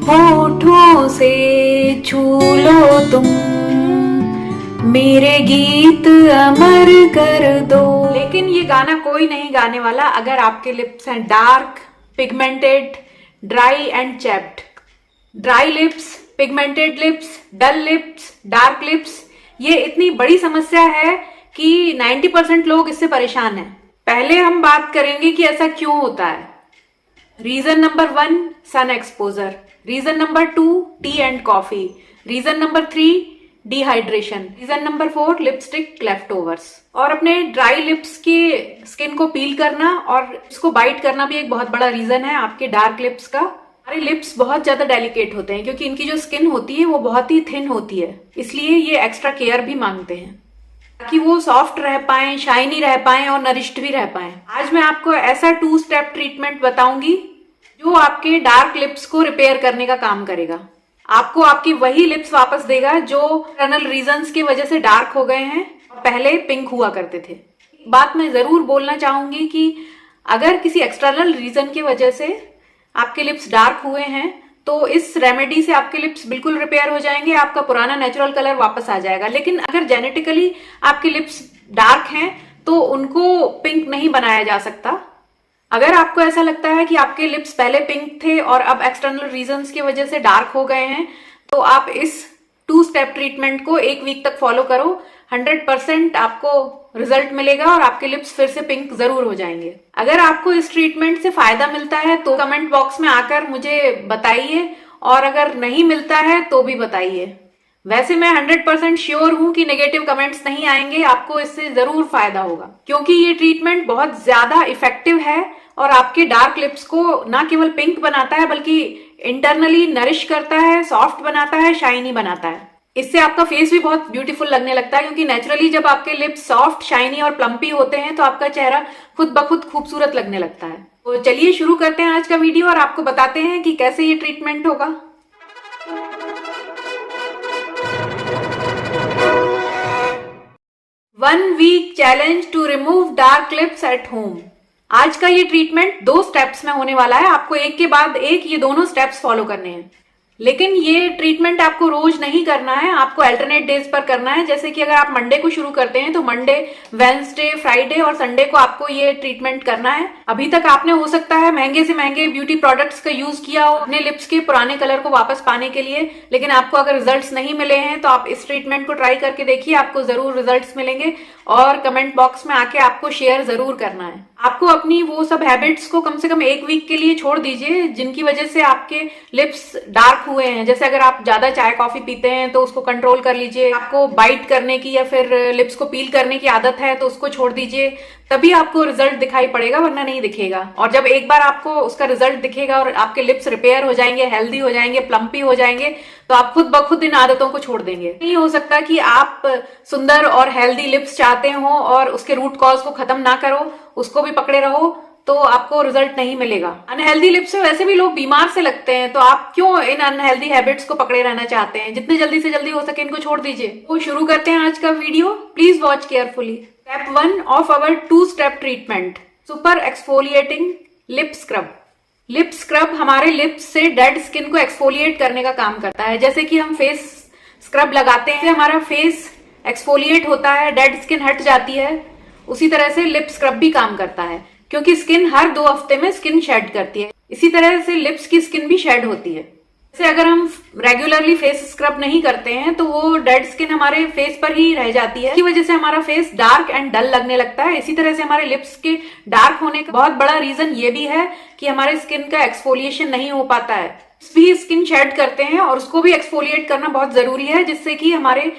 होठों से छू लो तुम, मेरे गीत अमर कर दो। लेकिन ये गाना कोई नहीं गाने वाला अगर आपके लिप्स हैं dark, pigmented, dry and chapped. Dry lips, pigmented lips, dull lips, dark lips, ये इतनी बड़ी समस्या है कि 90% लोग इससे परेशान हैं। पहले हम बात करेंगे कि ऐसा क्यों होता है। Reason number 1, sun exposure. Reason number 2, tea and coffee. Reason number 3, dehydration. Reason number 4, lipstick leftovers. और अपने ड्राई लिप्स के स्किन को पील करना और इसको बाइट करना भी एक बहुत बड़ा रीजन है आपके डार्क लिप्स का। हमारे लिप्स बहुत ज्यादा डेलिकेट होते हैं क्योंकि इनकी जो स्किन होती है वो बहुत ही थिन होती है, इसलिए ये एक्स्ट्रा केयर भी मांगते हैं ताकि वो सॉफ्ट रह पाएं, शाइनी रह पाएं और नरिश्ड भी रह पाएं। आज मैं आपको ऐसा 2 स्टेप ट्रीटमेंट बताऊंगी जो आपके डार्क लिप्स को रिपेयर करने का काम करेगा। आपको आपकी वही लिप्स वापस देगा जो एक्सटर्नल रीजंस की वजह से डार्क हो गए हैं और पहले पिंक हुआ करते थे। बात मैं जरूर बोलना चाहूंगी कि अगर किसी एक्सटर्नल रीजन की वजह से आपके लिप्स डार्क हुए हैं तो इस रेमेडी से आपके लिप्स बिल्कुल रिपेयर हो जाएंगे, आपका पुराना नेचुरल कलर वापस आ जाएगा। लेकिन अगर जेनेटिकली आपके लिप्स डार्क हैं तो उनको पिंक नहीं बनाया जा सकता। अगर आपको ऐसा लगता है कि आपके लिप्स पहले पिंक थे और अब एक्सटर्नल रीजंस की वजह से डार्क हो गए हैं तो आप इस 2 स्टेप ट्रीटमेंट को 1 वीक तक फॉलो करो। 100% आपको रिजल्ट मिलेगा और आपके लिप्स फिर से पिंक जरूर हो जाएंगे। अगर आपको इस ट्रीटमेंट से फायदा मिलता है तो कमेंट बॉक्स में आकर मुझे बताइए और अगर नहीं मिलता है तो भी बताइए। वैसे मैं 100% श्योर हूं कि नेगेटिव कमेंट्स नहीं आएंगे, आपको इससे जरूर फायदा होगा क्योंकि ये ट्रीटमेंट बहुत ज्यादा इफेक्टिव है और आपके डार्क लिप्स को ना केवल पिंक बनाता है बल्कि इंटरनली नरिश करता है, सॉफ्ट बनाता है, शाइनी बनाता है। इससे आपका फेस भी बहुत ब्यूटीफुल लगने लगता है क्योंकि नेचुरली जब आपके लिप्स सॉफ्ट, शाइनी और प्लम्पी होते हैं तो आपका चेहरा खुद ब खुद खूबसूरत लगने लगता है। तो चलिए शुरू करते हैं आज का वीडियो और आपको बताते हैं कि कैसे ये ट्रीटमेंट होगा। One week challenge to remove dark lips at home. आज का ये ट्रीटमेंट 2 स्टेप्स में होने वाला है। आपको एक के बाद एक ये दोनों स्टेप्स फॉलो करने हैं। लेकिन ये ट्रीटमेंट आपको रोज नहीं करना है, आपको अल्टरनेट डेज पर करना है। जैसे कि अगर आप मंडे को शुरू करते हैं तो मंडे, वेंसडे, फ्राइडे और संडे को आपको ये ट्रीटमेंट करना है। अभी तक आपने हो सकता है महंगे से महंगे ब्यूटी प्रोडक्ट्स का यूज किया हो अपने लिप्स के पुराने कलर को वापस पाने के लिए, लेकिन आपको अगर रिजल्ट्स नहीं मिले हैं तो आप इस ट्रीटमेंट को ट्राई करके देखिए, आपको जरूर रिजल्ट्स मिलेंगे। और कमेंट बॉक्स में आके आपको शेयर जरूर करना है। आपको अपनी वो सब हैबिट्स को कम से कम 1 वीक के लिए छोड़ दीजिए जिनकी वजह से आपके लिप्स डार्क हुए हैं। जैसे अगर आप ज्यादा चाय कॉफी पीते हैं तो उसको कंट्रोल कर लीजिए। आपको बाइट करने की या फिर लिप्स को पील करने की आदत है तो उसको छोड़ दीजिए, तभी आपको रिजल्ट दिखाई पड़ेगा, वरना नहीं दिखेगा। और जब एक बार आपको उसका रिजल्ट दिखेगा और आपके लिप्स रिपेयर हो जाएंगे, हेल्दी हो जाएंगे, प्लम्पी हो जाएंगे, तो आप खुद ब खुद इन आदतों को छोड़ देंगे। नहीं हो सकता कि आप सुंदर और हेल्दी लिप्स चाहते हो और उसके रूट कॉज को खत्म ना करो, उसको भी पकड़े रहो, तो आपको रिजल्ट नहीं मिलेगा। अनहेल्दी लिप्स से वैसे भी लोग बीमार से लगते हैं, तो आप क्यों इन अनहेल्दी हैबिट्स को पकड़े रहना चाहते हैं? जितने जल्दी से जल्दी हो सके इनको छोड़ दीजिए। तो शुरू करते हैं आज का video. Please watch carefully. Step 1 of our 2 step treatment, super exfoliating lip scrub. Lip scrub हमारे लिप्स से डेड स्किन को एक्सफोलिएट करने का काम करता है। जैसे कि हम फेस स्क्रब लगाते हैं, हमारा फेस एक्सफोलिएट होता है, डेड स्किन हट जाती है, उसी तरह से लिप स्क्रब भी काम करता है क्योंकि स्किन हर 2 हफ्ते में स्किन शेड करती है। इसी तरह से लिप्स की स्किन भी शेड होती है। जैसे अगर हम रेगुलरली फेस स्क्रब नहीं करते हैं तो वो डेड स्किन हमारे फेस पर ही रह जाती है, इसकी वजह से हमारा फेस डार्क एंड डल लगने लगता है। इसी तरह से हमारे लिप्स के डार्क होने का बहुत बड़ा रीजन ये भी है कि हमारे स्किन का एक्सफोलिएशन नहीं हो पाता है। भी स्किन शेड करते हैं और उसको भी एक्सफोलिएट करना बहुत जरूरी है जिससे कि हमारे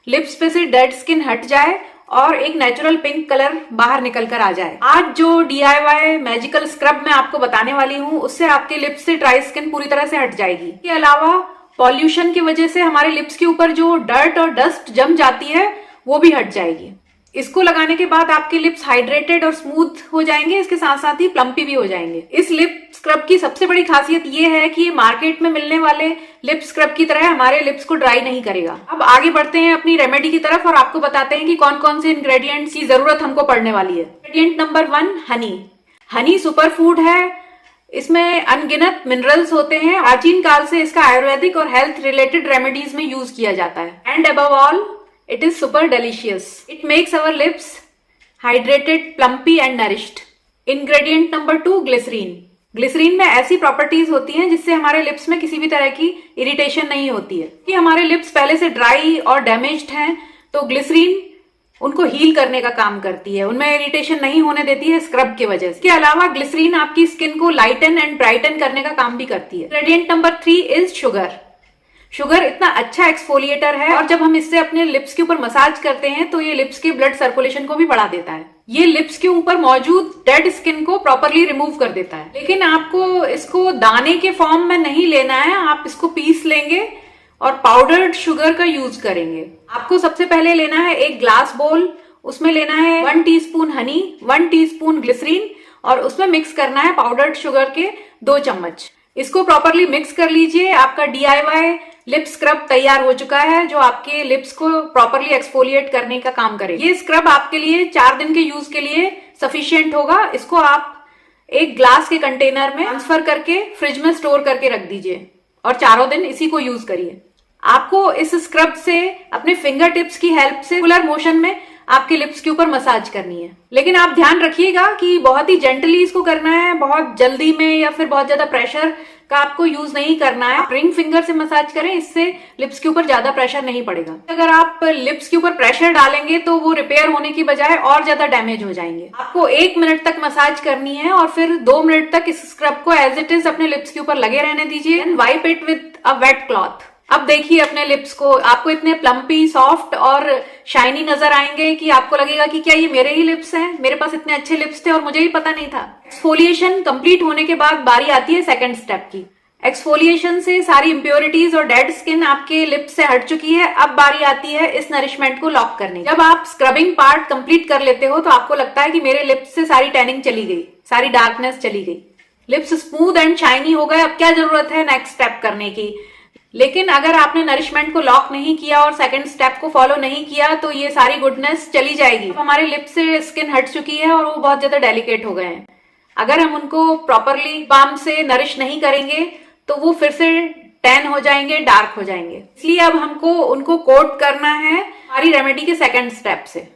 लिप्स पे से डेड स्किन हट जाए और एक नेचुरल पिंक कलर बाहर निकल कर आ जाए। आज जो DIY मैजिकल स्क्रब मैं आपको बताने वाली हूँ उससे आपके लिप्स से ड्राई स्किन पूरी तरह से हट जाएगी। इसके अलावा पॉल्यूशन की वजह से हमारे लिप्स के ऊपर जो डर्ट और डस्ट जम जाती है वो भी हट जाएगी। इसको लगाने के बाद आपके लिप्स हाइड्रेटेड और स्मूथ हो जाएंगे, इसके साथ साथ ही प्लम्पी भी हो जाएंगे। इस लिप स्क्रब की सबसे बड़ी खासियत ये है कि ये मार्केट में मिलने वाले लिप स्क्रब की तरह हमारे लिप्स को ड्राई नहीं करेगा। अब आगे बढ़ते हैं अपनी रेमेडी की तरफ और आपको बताते हैं कि कौन कौन से इंग्रेडिएंट्स की जरूरत हमको पड़ने वाली है। Ingredient number 1, Honey. Honey super food है, इसमें अनगिनत मिनरल्स होते हैं। प्राचीन काल से इसका आयुर्वेदिक और हेल्थ रिलेटेड रेमेडीज में यूज किया जाता है। And above all it is super delicious. It makes our lips hydrated, plumpy and nourished. Ingredient number 2, glycerine. Glycerine में ऐसी प्रॉपर्टीज होती हैं जिससे हमारे लिप्स में किसी भी तरह की इरिटेशन नहीं होती है। कि हमारे लिप्स पहले से ड्राई और डैमेज्ड हैं, तो ग्लिसरीन उनको हील करने का काम करती है, उनमें इरिटेशन नहीं होने देती है स्क्रब की वजह से। इसके अलावा ग्लिसरीन आपकी स्किन को लाइटन एंड ब्राइटन करने का काम भी करती है। Ingredient number 3 is sugar. Sugar इतना अच्छा एक्सफोलिएटर है और जब हम इससे अपने लिप्स के ऊपर मसाज करते हैं तो ये लिप्स के ब्लड सर्कुलेशन को भी बढ़ा देता है। ये लिप्स के ऊपर मौजूद डेड स्किन को प्रॉपरली रिमूव कर देता है। लेकिन आपको इसको दाने के फॉर्म में नहीं लेना है, आप इसको पीस लेंगे और पाउडर्ड शुगर का यूज करेंगे। आपको सबसे पहले लेना है एक ग्लास बोल, उसमें लेना है 1 टीस्पून हनी, 1 टीस्पून ग्लिसरीन और उसमें मिक्स करना है पाउडर्ड शुगर के 2 चम्मच। इसको प्रॉपरली मिक्स कर लीजिए। आपका DIY लिप स्क्रब तैयार हो चुका है जो आपके लिप्स को प्रॉपरली एक्सफोलिएट करने का काम करेगा। ये स्क्रब आपके लिए 4 दिन के यूज के लिए सफिशिएंट होगा। इसको आप एक ग्लास के कंटेनर में ट्रांसफर करके फ्रिज में स्टोर करके रख दीजिए और 4 दिन इसी को यूज करिए। आपको इस स्क्रब से अपने फिंगर टिप्स की हेल्प से रेगुलर मोशन में आपके लिप्स के ऊपर मसाज करनी है। लेकिन आप ध्यान रखिएगा कि बहुत ही जेंटली इसको करना है, बहुत जल्दी में या फिर बहुत ज्यादा प्रेशर का आपको यूज नहीं करना है। आप रिंग फिंगर से मसाज करें, इससे लिप्स के ऊपर ज्यादा प्रेशर नहीं पड़ेगा। अगर आप लिप्स के ऊपर प्रेशर डालेंगे तो वो रिपेयर होने की बजाय और ज्यादा डैमेज हो जाएंगे। आपको 1 मिनट तक मसाज करनी है और फिर 2 मिनट तक इस स्क्रब को एज इट इज अपने लिप्स के ऊपर लगे रहने दीजिए and wipe it with a wet cloth. अब देखिए अपने लिप्स को, आपको इतने प्लम्पी, सॉफ्ट और शाइनी नजर आएंगे कि आपको लगेगा कि क्या ये मेरे ही लिप्स हैं, मेरे पास इतने अच्छे लिप्स थे और मुझे ही पता नहीं था। एक्सफोलिएशन कंप्लीट होने के बाद बारी आती है सेकंड स्टेप की। एक्सफोलिएशन से सारी इंप्योरिटीज और डेड स्किन आपके लिप्स से हट चुकी है। अब बारी आती है इस नरिशमेंट को लॉक करने की। जब आप स्क्रबिंग पार्ट कंप्लीट कर लेते हो तो आपको लगता है कि मेरे लिप्स से सारी टैनिंग चली गई, सारी डार्कनेस चली गई, लिप्स स्मूथ एंड शाइनी हो गए। अब क्या जरूरत है नेक्स्ट स्टेप करने की। लेकिन अगर आपने नरिशमेंट को लॉक नहीं किया और सेकंड स्टेप को फॉलो नहीं किया तो ये सारी गुडनेस चली जाएगी। हमारे लिप्स से स्किन हट चुकी है और वो बहुत ज्यादा डेलिकेट हो गए हैं। अगर हम उनको प्रॉपरली बाम से नरिश नहीं करेंगे तो वो फिर से टैन हो जाएंगे, डार्क हो जाएंगे। इसलिए अब हमको उनको कोट करना है हमारी रेमेडी के सेकंड स्टेप से,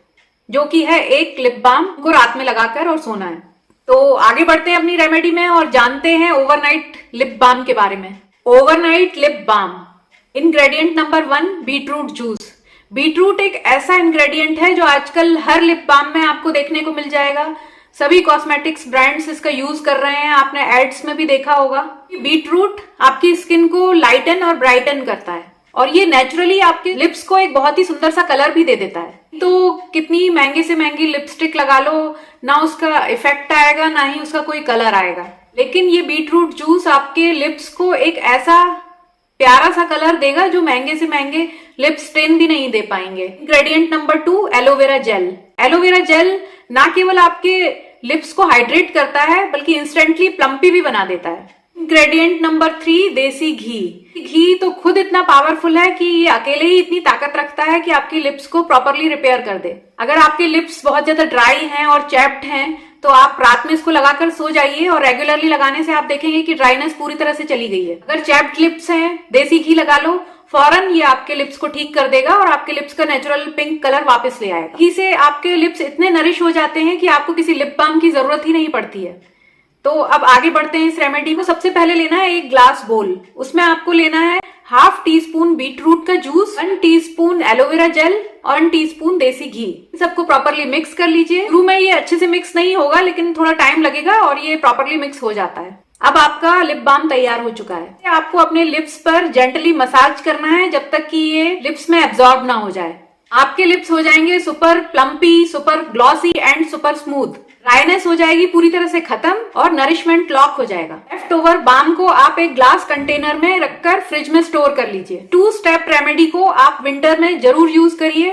जो कि है एक लिप बाम को रात में लगाकर और सोना है। तो आगे बढ़ते हैं अपनी रेमेडी में और जानते हैं ओवरनाइट लिप बाम के बारे में। Overnight lip balm. Ingredient number 1, beetroot juice. Beetroot एक ऐसा इंग्रेडिएंट है जो आजकल हर लिप बाम में आपको देखने को मिल जाएगा। सभी कॉस्मेटिक्स ब्रांड्स इसका यूज कर रहे हैं, आपने एड्स में भी देखा होगा। बीटरूट आपकी स्किन को लाइटन और ब्राइटन करता है और ये नेचुरली आपके लिप्स को एक बहुत ही सुंदर सा कलर भी दे देता है। तो कितनी महंगे से महंगी लिपस्टिक लगा लो, ना उसका इफेक्ट आएगा ना ही उसका कोई कलर आएगा। लेकिन ये बीटरूट जूस आपके लिप्स को एक ऐसा प्यारा सा कलर देगा जो महंगे से महंगे लिप स्टेन भी नहीं दे पाएंगे। Ingredient number 2, aloe vera gel. Aloe vera gel ना केवल आपके लिप्स को हाइड्रेट करता है बल्कि इंस्टेंटली प्लम्पी भी बना देता है। इंग्रेडिएंट नंबर 3, देसी घी। घी तो खुद इतना पावरफुल है कि ये अकेले ही इतनी ताकत रखता है कि आपकी लिप्स को प्रॉपरली रिपेयर कर दे। अगर आपके लिप्स बहुत ज्यादा ड्राई हैं और चैप्ड हैं तो आप रात में इसको लगाकर सो जाइए और रेगुलरली लगाने से आप देखेंगे कि ड्राइनेस पूरी तरह से चली गई है। अगर चैप्ड लिप्स हैं, देसी घी लगा लो, फौरन ये आपके लिप्स को ठीक कर देगा और आपके लिप्स का नेचुरल पिंक कलर वापस ले आएगा। घी से आपके लिप्स इतने नरिश हो जाते हैं कि आपको किसी लिप बाम की जरूरत ही नहीं पड़ती है। तो अब आगे बढ़ते हैं इस रेमेडी को। सबसे पहले लेना है एक ग्लास बोल, उसमें आपको लेना है 1/2 टीस्पून बीटरूट का जूस, 1 टीस्पून एलोवेरा जेल और 1 टीस्पून देसी घी। सबको प्रॉपरली मिक्स कर लीजिए। शुरू में ये अच्छे से मिक्स नहीं होगा लेकिन थोड़ा टाइम लगेगा और ये प्रॉपरली मिक्स हो जाता है। अब आपका लिप बाम तैयार हो चुका है। आपको अपने लिप्स पर जेंटली मसाज करना है जब तक कि ये लिप्स में एब्जॉर्ब ना हो जाए। आपके लिप्स हो जाएंगे super plumpy, super glossy and super smooth. Dryness हो जाएगी पूरी तरह से खत्म और नरिशमेंट लॉक हो जाएगा। लेफ्ट ओवर बाम को आप एक ग्लास कंटेनर में रखकर फ्रिज में स्टोर कर लीजिए। 2 स्टेप रेमेडी को आप विंटर में जरूर यूज करिए।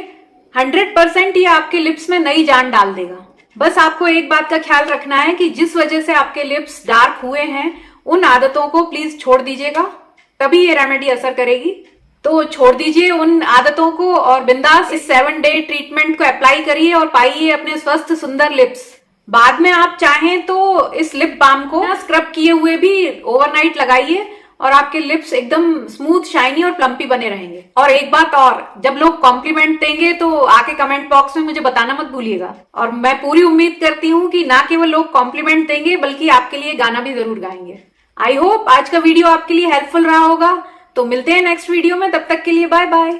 100% ये आपके लिप्स में नई जान डाल देगा। बस आपको एक बात का ख्याल रखना है कि जिस वजह से आपके लिप्स डार्क हुए हैं उन आदतों को प्लीज छोड़ दीजिएगा, तभी ये रेमेडी असर करेगी। तो छोड़ दीजिए उन आदतों को और बिंदास इस 7 डे ट्रीटमेंट को अप्लाई करिए और पाइए अपने स्वस्थ सुंदर लिप्स। बाद में आप चाहें तो इस लिप बाम को स्क्रब किए हुए भी ओवरनाइट लगाइए और आपके लिप्स एकदम स्मूथ, शाइनी और प्लम्पी बने रहेंगे। और एक बात और, जब लोग कॉम्प्लीमेंट देंगे तो आके कमेंट बॉक्स में मुझे बताना मत भूलिएगा। और मैं पूरी उम्मीद करती हूँ कि ना केवल लोग कॉम्प्लीमेंट देंगे बल्कि आपके लिए गाना भी जरूर गाएंगे। आई होप आज का वीडियो आपके लिए हेल्पफुल रहा होगा। तो मिलते हैं नेक्स्ट वीडियो में, तब तक के लिए बाय बाय।